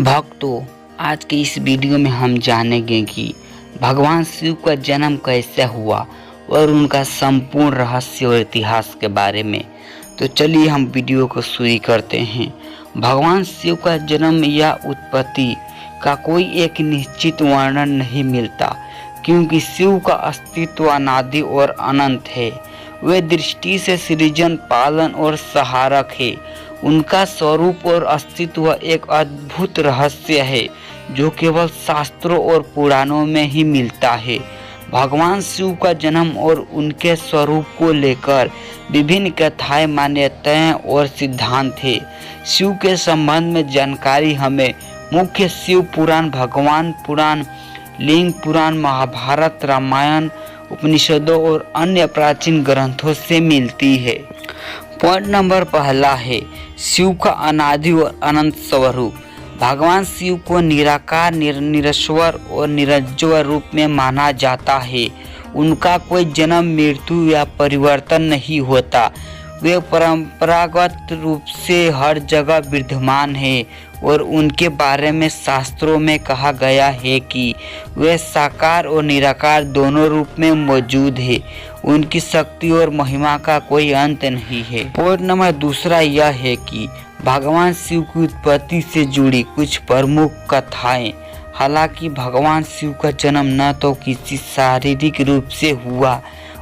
भक्तों, आज के इस वीडियो में हम जानेंगे कि भगवान शिव का जन्म कैसे हुआ और उनका संपूर्ण रहस्य और इतिहास के बारे में। तो चलिए हम वीडियो को शुरू करते हैं। भगवान शिव का जन्म या उत्पत्ति का कोई एक निश्चित वर्णन नहीं मिलता, क्योंकि शिव का अस्तित्व अनादि और अनंत है। वे दृष्टि से सृजन, पालन और सहारक है। उनका स्वरूप और अस्तित्व एक अद्भुत रहस्य है जो केवल शास्त्रों और पुराणों में ही मिलता है। भगवान शिव का जन्म और उनके स्वरूप को लेकर विभिन्न कथाएं, मान्यताएं और सिद्धांत हैं। शिव के संबंध में जानकारी हमें मुख्य शिव पुराण, भगवान पुराण, लिंग पुराण, महाभारत, रामायण, उपनिषदों और अन्य प्राचीन ग्रंथों से मिलती है। पॉइंट नंबर पहला है शिव का अनादि और अनंत स्वरूप। भगवान शिव को निराकार, निरश्वर और निरंजन रूप में माना जाता है। उनका कोई जन्म, मृत्यु या परिवर्तन नहीं होता। वे परंपरागत रूप से हर जगह विद्यमान है और उनके बारे में शास्त्रों में कहा गया है कि वे साकार और निराकार दोनों रूप में मौजूद है। उनकी शक्ति और महिमा का कोई अंत नहीं है। पॉइंट नंबर दूसरा यह है कि भगवान शिव की उत्पत्ति से जुड़ी कुछ प्रमुख कथाएं। हालांकि भगवान शिव का जन्म न तो किसी शारीरिक रूप से हुआ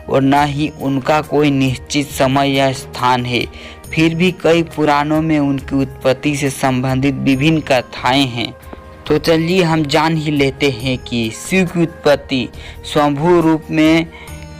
और न ही उनका कोई निश्चित समय या स्थान है, फिर भी कई पुराणों में उनकी उत्पत्ति से संबंधित विभिन्न कथाएं हैं। तो चलिए हम जान ही लेते हैं कि शिव की उत्पत्ति स्वयंभू रूप में।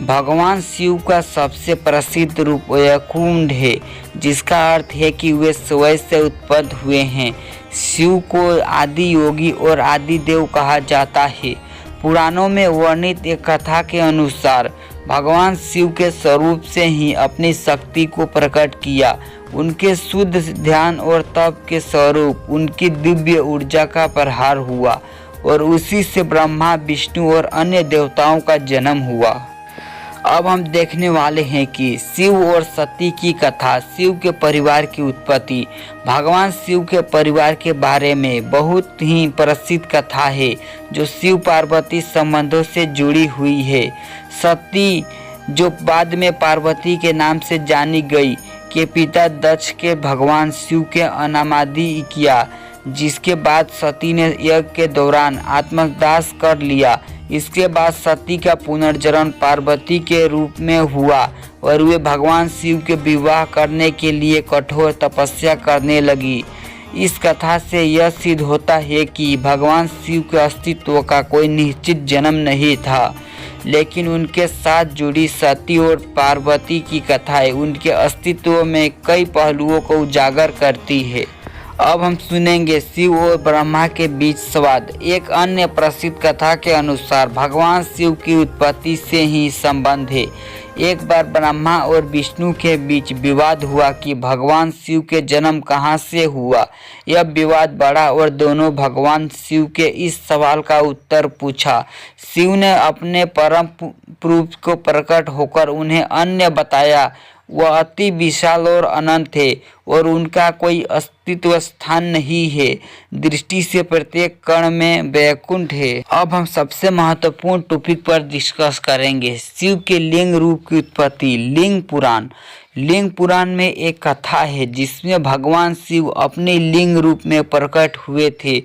भगवान शिव का सबसे प्रसिद्ध रूप वैकुंठ है, जिसका अर्थ है कि वे स्वयं से उत्पन्न हुए हैं। शिव को आदि योगी और आदि देव कहा जाता है। पुराणों में वर्णित एक कथा के अनुसार भगवान शिव के स्वरूप से ही अपनी शक्ति को प्रकट किया। उनके शुद्ध ध्यान और तप के स्वरूप उनकी दिव्य ऊर्जा का प्रहार हुआ और उसी से ब्रह्मा, विष्णु और अन्य देवताओं का जन्म हुआ। अब हम देखने वाले हैं कि शिव और सती की कथा। शिव के परिवार की उत्पत्ति। भगवान शिव के परिवार के बारे में बहुत ही प्रसिद्ध कथा है जो शिव पार्वती संबंधों से जुड़ी हुई है। सती, जो बाद में पार्वती के नाम से जानी गई, के पिता दक्ष के भगवान शिव के अनामादि किया, जिसके बाद सती ने यज्ञ के दौरान आत्मदाह कर लिया। इसके बाद सती का पुनर्जन्म पार्वती के रूप में हुआ और वे भगवान शिव के विवाह करने के लिए कठोर तपस्या करने लगी। इस कथा से यह सिद्ध होता है कि भगवान शिव के अस्तित्व का कोई निश्चित जन्म नहीं था, लेकिन उनके साथ जुड़ी सती और पार्वती की कथाएं उनके अस्तित्व में कई पहलुओं को उजागर करती है। अब हम सुनेंगे शिव और ब्रह्मा के बीच संवाद। एक अन्य प्रसिद्ध कथा के अनुसार भगवान शिव की उत्पत्ति से ही संबंध है। एक बार ब्रह्मा और विष्णु के बीच विवाद हुआ कि भगवान शिव के जन्म कहाँ से हुआ। यह विवाद बढ़ा और दोनों भगवान शिव के इस सवाल का उत्तर पूछा। शिव ने अपने परम रूप को प्रकट होकर उन्हें अन्य बताया। वह अति विशाल और अनंत है और उनका कोई अस्तित्व स्थान नहीं है। दृष्टि से प्रत्येक कण में वैकुंठ है। अब हम सबसे महत्वपूर्ण टॉपिक पर डिस्कस करेंगे, शिव के लिंग रूप की उत्पत्ति। लिंग पुराण। लिंग पुराण में एक कथा है जिसमें भगवान शिव अपने लिंग रूप में प्रकट हुए थे।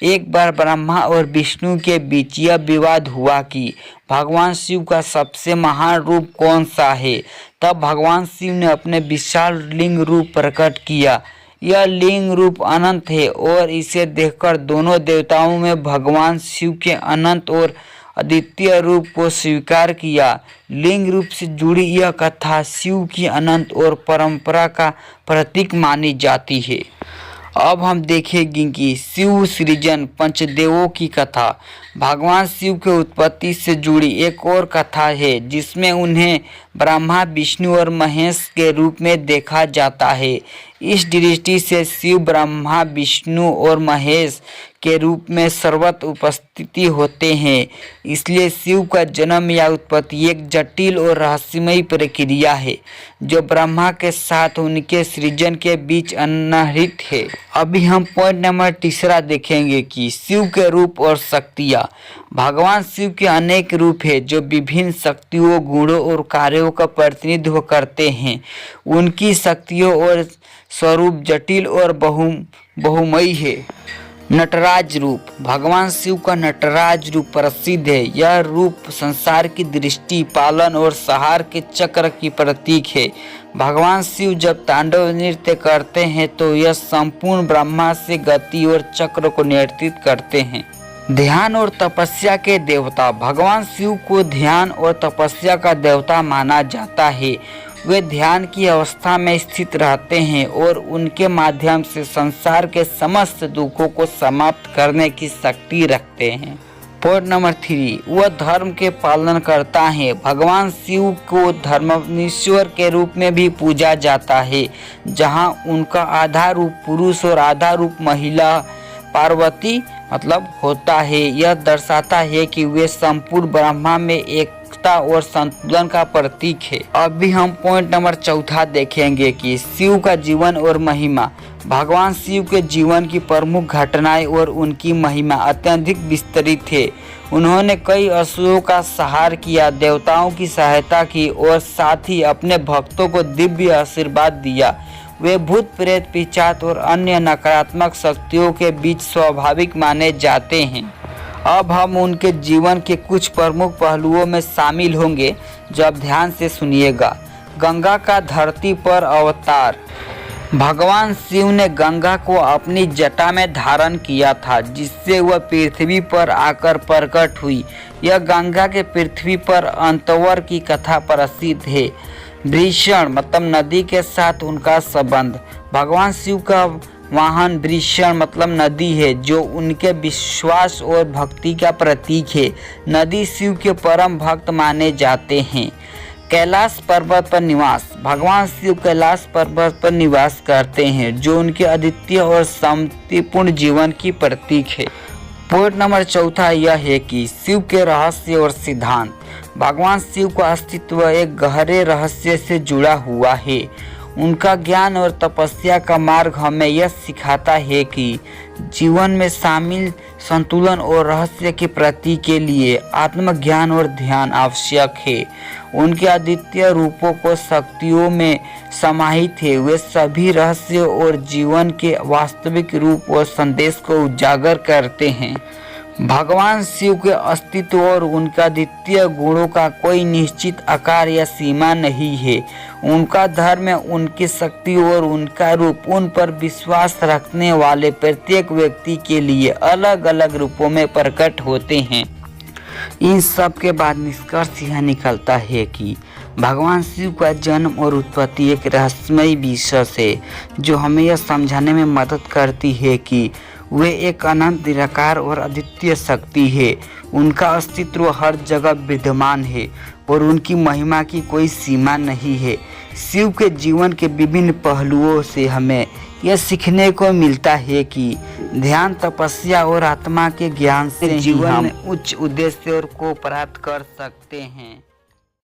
एक बार ब्रह्मा और विष्णु के बीच यह विवाद हुआ कि भगवान शिव का सबसे महान रूप कौन सा है। तब भगवान शिव ने अपने विशाल लिंग रूप प्रकट किया। यह लिंग रूप अनंत है और इसे देखकर दोनों देवताओं में भगवान शिव के अनंत और अद्वितीय रूप को स्वीकार किया। लिंग रूप से जुड़ी यह कथा शिव की अनंत और परंपरा का प्रतीक मानी जाती है। अब हम देखेंगे कि शिव सृजन, पंचदेवों की कथा। भगवान शिव के उत्पत्ति से जुड़ी एक और कथा है जिसमें उन्हें ब्रह्मा, विष्णु और महेश के रूप में देखा जाता है। इस दृष्टि से शिव ब्रह्मा, विष्णु और महेश के रूप में सर्वत्र उपस्थिति होते हैं। इसलिए शिव का जन्म या उत्पत्ति एक जटिल और रहस्यमयी प्रक्रिया है जो ब्रह्मा के साथ उनके सृजन के बीच अंतर्निहित है। अभी हम पॉइंट नंबर तीसरा देखेंगे कि शिव के रूप और शक्तियाँ। भगवान शिव के अनेक रूप हैं जो विभिन्न शक्तियों, गुणों और कार्यों का प्रतिनिधित्व करते हैं। उनकी शक्तियों और स्वरूप जटिल और बहुमयी है। नटराज रूप। भगवान शिव का नटराज रूप प्रसिद्ध है। यह रूप संसार की दृष्टि, पालन और संहार के चक्र की प्रतीक है। भगवान शिव जब तांडव नृत्य करते हैं तो यह संपूर्ण ब्रह्मा से गति और चक्र को नियंत्रित करते हैं। ध्यान और तपस्या के देवता। भगवान शिव को ध्यान और तपस्या का देवता माना जाता है। वे ध्यान की अवस्था में स्थित रहते हैं और उनके माध्यम से संसार के समस्त दुखों को समाप्त करने की शक्ति रखते हैं। पॉइंट नंबर 3, वह धर्म के पालन करता है। भगवान शिव को धर्मेश्वर के रूप में भी पूजा जाता है, जहां उनका आधा रूप पुरुष और आधा रूप महिला पार्वती होता है। यह दर्शाता है कि वे संपूर्ण ब्रह्मा में एकता और संतुलन का प्रतीक है। अभी हम पॉइंट नंबर 4 देखेंगे कि शिव का जीवन और महिमा। भगवान शिव के जीवन की प्रमुख घटनाएं और उनकी महिमा अत्यधिक विस्तृत है। उन्होंने कई असुरों का संहार किया, देवताओं की सहायता की और साथ ही अपने भक्तों को दिव्य आशीर्वाद दिया। वे भूत प्रेत, पिशाच और अन्य नकारात्मक शक्तियों के बीच स्वाभाविक माने जाते हैं। अब हम उनके जीवन के कुछ प्रमुख पहलुओं में शामिल होंगे जो आप ध्यान से सुनिएगा। गंगा का धरती पर अवतार। भगवान शिव ने गंगा को अपनी जटा में धारण किया था, जिससे वह पृथ्वी पर आकर प्रकट हुई। यह गंगा के पृथ्वी पर अंतवर की कथा प्रसिद्ध है। वृषण नदी के साथ उनका संबंध। भगवान शिव का वाहन वृषण नदी है, जो उनके विश्वास और भक्ति का प्रतीक है। नदी शिव के परम भक्त माने जाते हैं। कैलाश पर्वत पर निवास। भगवान शिव कैलाश पर्वत पर निवास करते हैं, जो उनके अद्वितीय और शांतिपूर्ण जीवन की प्रतीक है। पॉइंट नंबर 4 यह है कि शिव के रहस्य और सिद्धांत। भगवान शिव का अस्तित्व एक गहरे रहस्य से जुड़ा हुआ है। उनका ज्ञान और तपस्या का मार्ग हमें यह सिखाता है कि जीवन में शामिल संतुलन और रहस्य की प्राप्ति के लिए आत्मज्ञान और ध्यान आवश्यक है। उनके अद्वितीय रूपों को शक्तियों में समाहित है। वे सभी रहस्य और जीवन के वास्तविक रूप और संदेश को उजागर करते हैं। भगवान शिव के अस्तित्व और उनका अद्वितीय गुणों का कोई निश्चित आकार या सीमा नहीं है। उनका धर्म, उनकी शक्ति और उनका रूप उन पर विश्वास रखने वाले प्रत्येक व्यक्ति के लिए अलग अलग रूपों में प्रकट होते हैं। इन सब के बाद निष्कर्ष यह निकलता है कि भगवान शिव का जन्म और उत्पत्ति एक रहस्यमय विषय है, जो हमें यह समझाने में मदद करती है कि वे एक अनंत, निराकार और अद्वितीय शक्ति है। उनका अस्तित्व हर जगह विद्यमान है और उनकी महिमा की कोई सीमा नहीं है। शिव के जीवन के विभिन्न पहलुओं से हमें यह सीखने को मिलता है कि ध्यान, तपस्या और आत्मा के ज्ञान से जीवन में उच्च उद्देश्य को प्राप्त कर सकते हैं।